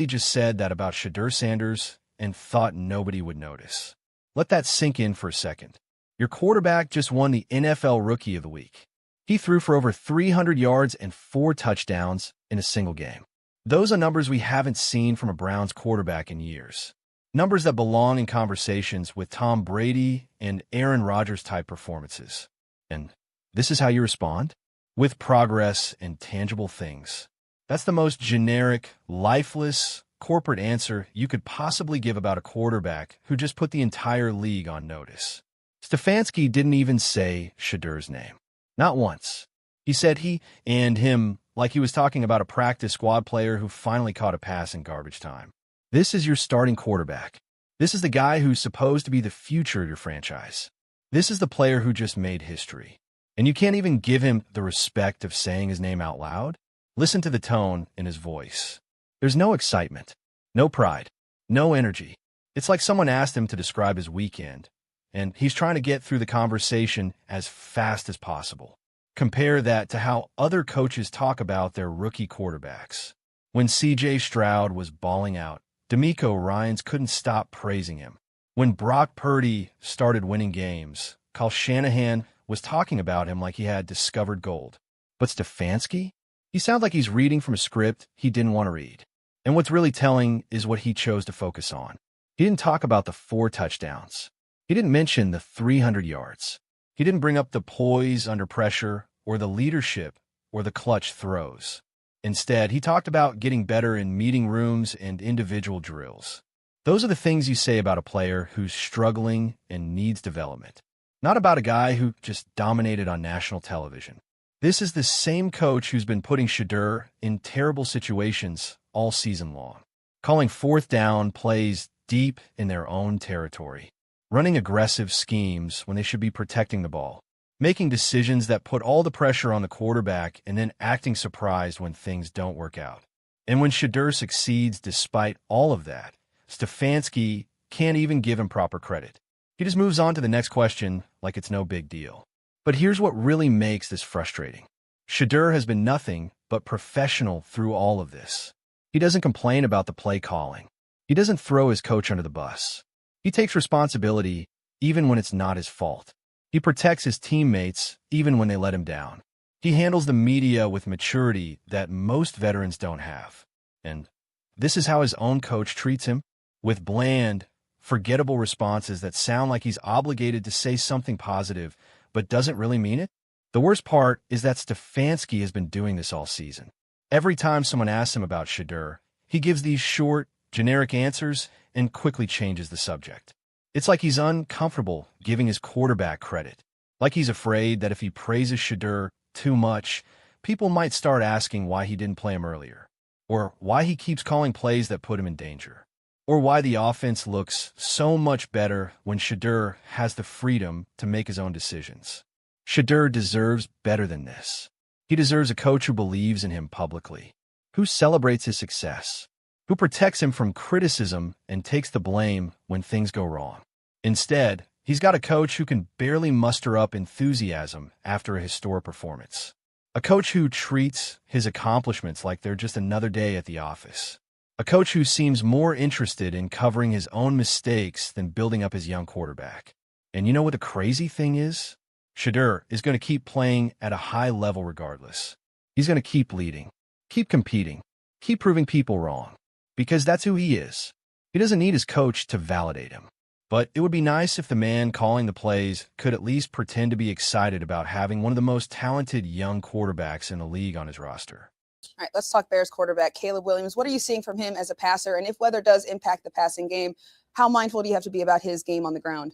He just said that about Shedeur Sanders and thought nobody would notice. Let that sink in for a second. Your quarterback just won the NFL Rookie of the Week. He threw for over 300 yards and 4 touchdowns in a single game. Those are numbers we haven't seen from a Browns quarterback in years. Numbers that belong in conversations with Tom Brady and Aaron Rodgers-type performances. And this is how you respond? With progress and tangible things. That's the most generic, lifeless, corporate answer you could possibly give about a quarterback who just put the entire league on notice. Stefanski didn't even say Shedeur's name. Not once. He said he and him like he was talking about a practice squad player who finally caught a pass in garbage time. This is your starting quarterback. This is the guy who's supposed to be the future of your franchise. This is the player who just made history. And you can't even give him the respect of saying his name out loud? Listen to the tone in his voice. There's no excitement, no pride, no energy. It's like someone asked him to describe his weekend, and he's trying to get through the conversation as fast as possible. Compare that to how other coaches talk about their rookie quarterbacks. When C.J. Stroud was balling out, DeMeco Ryans couldn't stop praising him. When Brock Purdy started winning games, Kyle Shanahan was talking about him like he had discovered gold. But Stefanski? He sounds like he's reading from a script he didn't want to read. And what's really telling is what he chose to focus on. He didn't talk about the 4 touchdowns. He didn't mention the 300 yards. He didn't bring up the poise under pressure or the leadership or the clutch throws. Instead, he talked about getting better in meeting rooms and individual drills. Those are the things you say about a player who's struggling and needs development, not about a guy who just dominated on national television. This is the same coach who's been putting Shedeur in terrible situations all season long, calling 4th down plays deep in their own territory, running aggressive schemes when they should be protecting the ball, making decisions that put all the pressure on the quarterback and then acting surprised when things don't work out. And when Shedeur succeeds despite all of that, Stefanski can't even give him proper credit. He just moves on to the next question like it's no big deal. But here's what really makes this frustrating. Shedeur has been nothing but professional through all of this. He doesn't complain about the play calling. He doesn't throw his coach under the bus. He takes responsibility even when it's not his fault. He protects his teammates even when they let him down. He handles the media with maturity that most veterans don't have. And this is how his own coach treats him, with bland, forgettable responses that sound like he's obligated to say something positive but doesn't really mean it. The worst part is that Stefanski has been doing this all season. Every time someone asks him about Shedeur, he gives these short, generic answers and quickly changes the subject. It's like he's uncomfortable giving his quarterback credit, like he's afraid that if he praises Shedeur too much, people might start asking why he didn't play him earlier, or why he keeps calling plays that put him in danger, or why the offense looks so much better when Shedeur has the freedom to make his own decisions. Shedeur deserves better than this. He deserves a coach who believes in him publicly, who celebrates his success, who protects him from criticism and takes the blame when things go wrong. Instead, he's got a coach who can barely muster up enthusiasm after a historic performance. A coach who treats his accomplishments like they're just another day at the office. A coach who seems more interested in covering his own mistakes than building up his young quarterback. And you know what the crazy thing is? Shedeur is going to keep playing at a high level regardless. He's going to keep leading, keep competing, keep proving people wrong, because that's who he is. He doesn't need his coach to validate him. But it would be nice if the man calling the plays could at least pretend to be excited about having one of the most talented young quarterbacks in the league on his roster. All right, let's talk Bears quarterback Caleb Williams. What are you seeing from him as a passer? And if weather does impact the passing game, how mindful do you have to be about his game on the ground?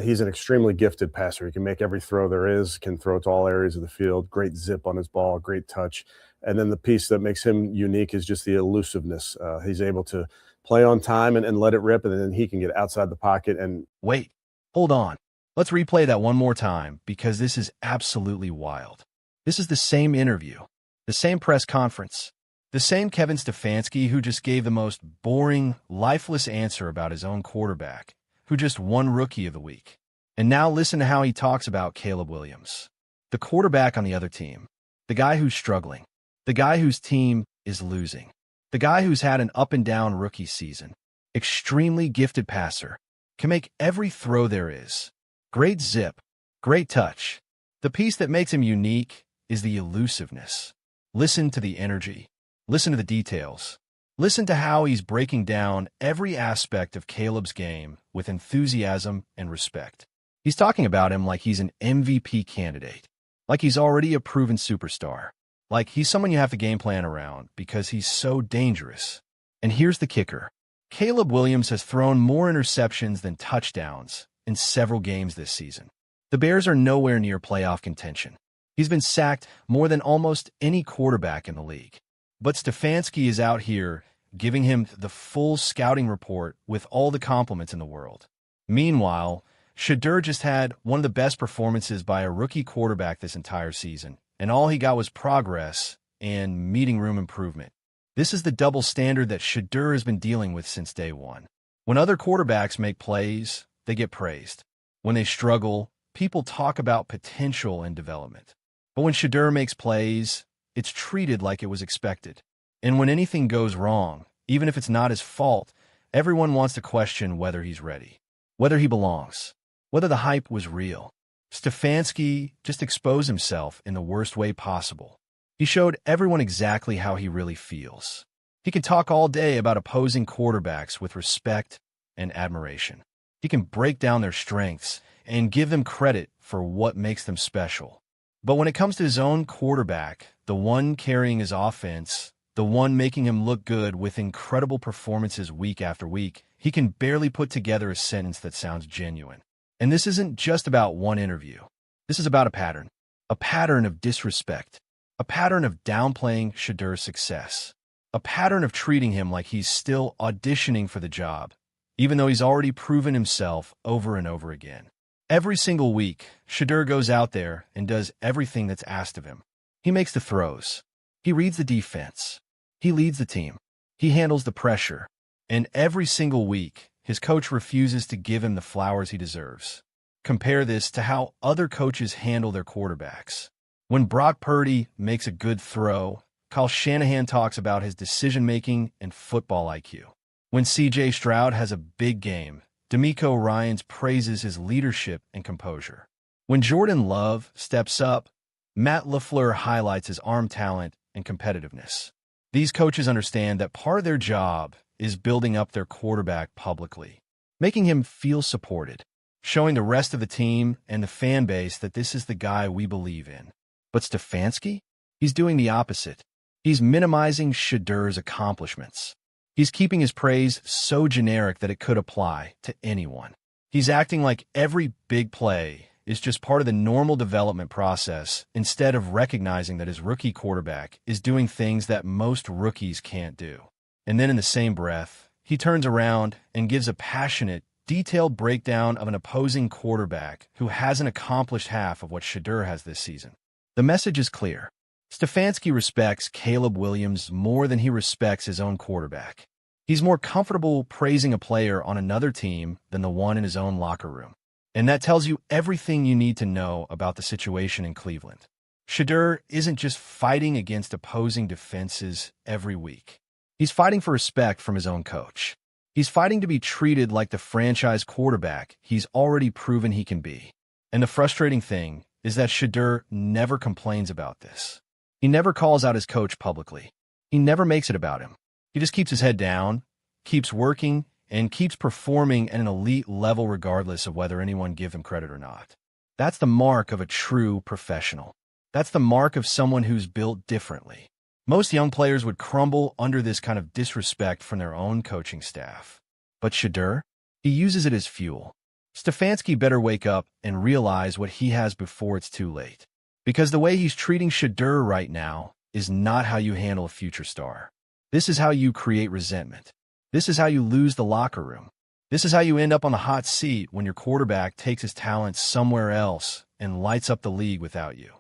He's an extremely gifted passer. He can make every throw there is, can throw to all areas of the field, great zip on his ball, great touch. And then the piece that makes him unique is just the elusiveness. He's able to play on time and let it rip, and then he can get outside the pocket. And wait, hold on. Let's replay that one more time because this is absolutely wild. This is the same interview, the same press conference, the same Kevin Stefanski who just gave the most boring, lifeless answer about his own quarterback, who just won Rookie of the Week. And now listen to how he talks about Caleb Williams, the quarterback on the other team, the guy who's struggling, the guy whose team is losing, The guy who's had an up-and-down rookie season. Extremely gifted passer. Can make every throw there is. Great zip. Great touch. The piece that makes him unique is the elusiveness. Listen to the energy. Listen to the details. Listen to how he's breaking down every aspect of Caleb's game with enthusiasm and respect. He's talking about him like he's an MVP candidate, like he's already a proven superstar, like he's someone you have to game plan around because he's so dangerous. And here's the kicker. Caleb Williams has thrown more interceptions than touchdowns in several games this season. The Bears are nowhere near playoff contention. He's been sacked more than almost any quarterback in the league. But Stefanski is out here giving him the full scouting report with all the compliments in the world. Meanwhile, Shedeur just had one of the best performances by a rookie quarterback this entire season, and all he got was progress and meeting room improvement. This is the double standard that Shedeur has been dealing with since day one. When other quarterbacks make plays, they get praised. When they struggle, people talk about potential and development. But when Shedeur makes plays, it's treated like it was expected. And when anything goes wrong, even if it's not his fault, everyone wants to question whether he's ready, whether he belongs, whether the hype was real. Stefanski just exposed himself in the worst way possible. He showed everyone exactly how he really feels. He can talk all day about opposing quarterbacks with respect and admiration. He can break down their strengths and give them credit for what makes them special. But when it comes to his own quarterback, the one carrying his offense, the one making him look good with incredible performances week after week, he can barely put together a sentence that sounds genuine. And this isn't just about one interview. This is about a pattern of disrespect, a pattern of downplaying Shedeur's success, a pattern of treating him like he's still auditioning for the job, even though he's already proven himself over and over again. Every single week, Shedeur goes out there and does everything that's asked of him. He makes the throws. He reads the defense. He leads the team. He handles the pressure. And every single week, his coach refuses to give him the flowers he deserves. Compare this to how other coaches handle their quarterbacks. When Brock Purdy makes a good throw, Kyle Shanahan talks about his decision-making and football IQ. When C.J. Stroud has a big game, DeMeco Ryans praises his leadership and composure. When Jordan Love steps up, Matt LaFleur highlights his arm talent and competitiveness. These coaches understand that part of their job is building up their quarterback publicly, making him feel supported, showing the rest of the team and the fan base that this is the guy we believe in. But Stefanski? He's doing the opposite. He's minimizing Shedeur's accomplishments. He's keeping his praise so generic that it could apply to anyone. He's acting like every big play is just part of the normal development process instead of recognizing that his rookie quarterback is doing things that most rookies can't do. And then in the same breath, he turns around and gives a passionate, detailed breakdown of an opposing quarterback who hasn't accomplished half of what Shedeur has this season. The message is clear. Stefanski respects Caleb Williams more than he respects his own quarterback. He's more comfortable praising a player on another team than the one in his own locker room. And that tells you everything you need to know about the situation in Cleveland. Shedeur isn't just fighting against opposing defenses every week. He's fighting for respect from his own coach. He's fighting to be treated like the franchise quarterback he's already proven he can be. And the frustrating thing is that Shedeur never complains about this. He never calls out his coach publicly. He never makes it about him. He just keeps his head down, keeps working, and keeps performing at an elite level regardless of whether anyone gives him credit or not. That's the mark of a true professional. That's the mark of someone who's built differently. Most young players would crumble under this kind of disrespect from their own coaching staff. But Shedeur, he uses it as fuel. Stefanski better wake up and realize what he has before it's too late. Because the way he's treating Shedeur right now is not how you handle a future star. This is how you create resentment. This is how you lose the locker room. This is how you end up on the hot seat when your quarterback takes his talents somewhere else and lights up the league without you.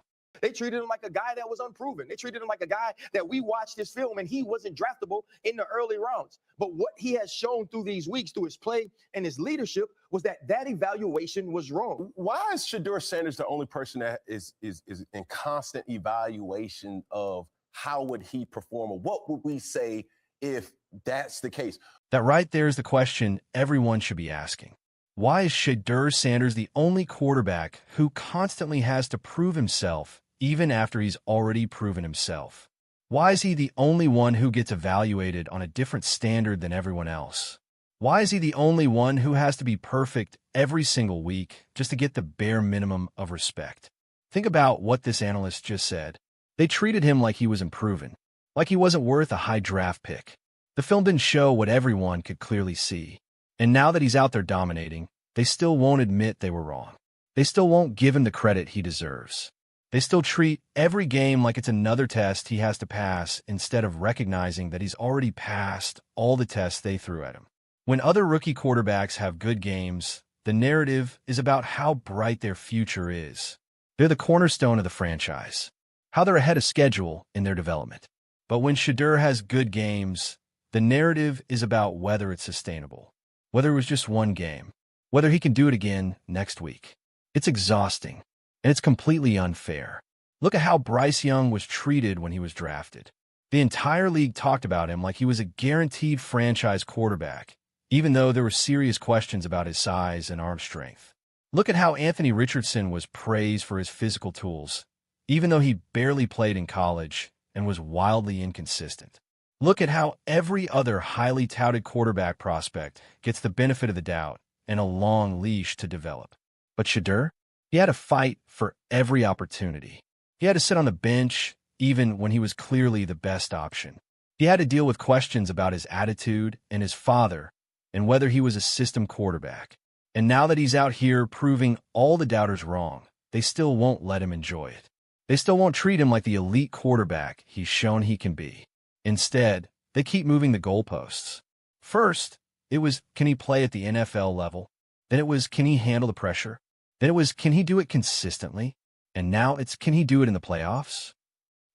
They treated him like a guy that was unproven. They treated him like a guy that we watched his film and he wasn't draftable in the early rounds. But what he has shown through these weeks, through his play and his leadership, was that evaluation was wrong. Why is Shedeur Sanders the only person that is in constant evaluation of how would he perform or what would we say if that's the case. That right there is the question everyone should be asking. Why is Shedeur Sanders the only quarterback who constantly has to prove himself even after he's already proven himself? Why is he the only one who gets evaluated on a different standard than everyone else? Why is he the only one who has to be perfect every single week just to get the bare minimum of respect? Think about what this analyst just said. They treated him like he was unproven, like he wasn't worth a high draft pick. The film didn't show what everyone could clearly see. And now that he's out there dominating, they still won't admit they were wrong. They still won't give him the credit he deserves. They still treat every game like it's another test he has to pass instead of recognizing that he's already passed all the tests they threw at him. When other rookie quarterbacks have good games, the narrative is about how bright their future is. They're the cornerstone of the franchise, how they're ahead of schedule in their development. But when Shedeur has good games, the narrative is about whether it's sustainable, whether it was just one game, whether he can do it again next week. It's exhausting, and it's completely unfair. Look at how Bryce Young was treated when he was drafted. The entire league talked about him like he was a guaranteed franchise quarterback, even though there were serious questions about his size and arm strength. Look at how Anthony Richardson was praised for his physical tools, even though he barely played in college and was wildly inconsistent. Look at how every other highly touted quarterback prospect gets the benefit of the doubt and a long leash to develop. But Shedeur, he had to fight for every opportunity. He had to sit on the bench even when he was clearly the best option. He had to deal with questions about his attitude and his father and whether he was a system quarterback. And now that he's out here proving all the doubters wrong, they still won't let him enjoy it. They still won't treat him like the elite quarterback he's shown he can be. Instead, they keep moving the goalposts. First, it was, can he play at the NFL level? Then it was, can he handle the pressure? Then it was, can he do it consistently? And now it's, can he do it in the playoffs?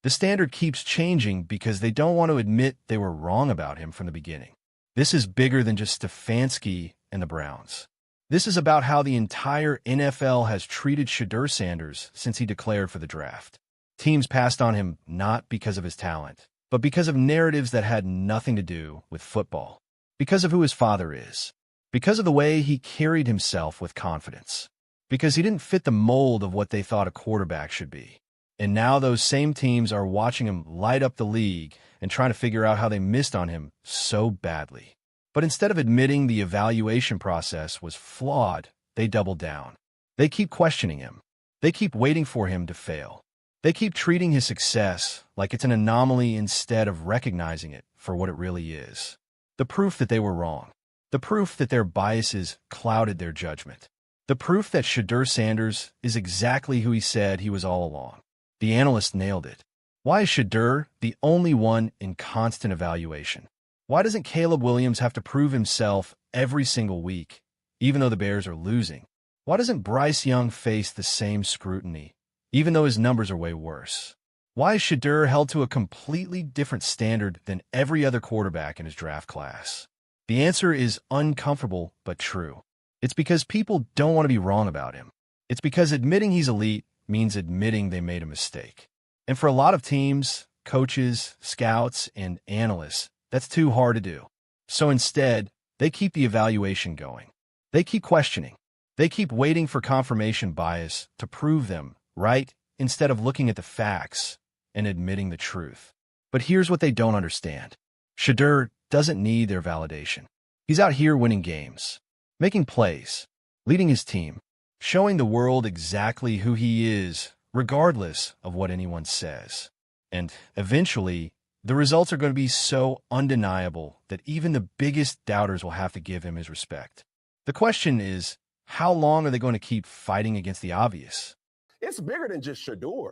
The standard keeps changing because they don't want to admit they were wrong about him from the beginning. This is bigger than just Stefanski and the Browns. This is about how the entire NFL has treated Shedeur Sanders since he declared for the draft. Teams passed on him not because of his talent, but because of narratives that had nothing to do with football, because of who his father is, because of the way he carried himself with confidence, because he didn't fit the mold of what they thought a quarterback should be. And now those same teams are watching him light up the league and trying to figure out how they missed on him so badly. But instead of admitting the evaluation process was flawed, they double down. They keep questioning him. They keep waiting for him to fail. They keep treating his success like it's an anomaly instead of recognizing it for what it really is. The proof that they were wrong. The proof that their biases clouded their judgment. The proof that Shedeur Sanders is exactly who he said he was all along. The analyst nailed it. Why is Shedeur the only one in constant evaluation? Why doesn't Caleb Williams have to prove himself every single week, even though the Bears are losing? Why doesn't Bryce Young face the same scrutiny, even though his numbers are way worse? Why is Shedeur held to a completely different standard than every other quarterback in his draft class? The answer is uncomfortable but true. It's because people don't want to be wrong about him. It's because admitting he's elite means admitting they made a mistake. And for a lot of teams, coaches, scouts, and analysts, that's too hard to do. So instead, they keep the evaluation going. They keep questioning. They keep waiting for confirmation bias to prove them right instead of looking at the facts and admitting the truth. But here's what they don't understand. Shedeur doesn't need their validation. He's out here winning games, making plays, leading his team, showing the world exactly who he is, regardless of what anyone says. And eventually, the results are going to be so undeniable that even the biggest doubters will have to give him his respect. The question is, how long are they going to keep fighting against the obvious? It's bigger than just Shedeur.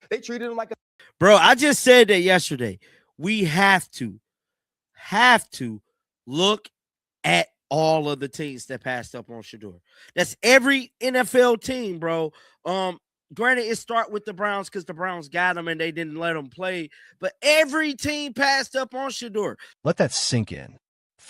They treated him like a Bro, I just said that yesterday. We have to look at all of the teams that passed up on Shedeur. That's every NFL team, bro. Granted, it start with the Browns because the Browns got him and they didn't let him play. But every team passed up on Shedeur. Let that sink in.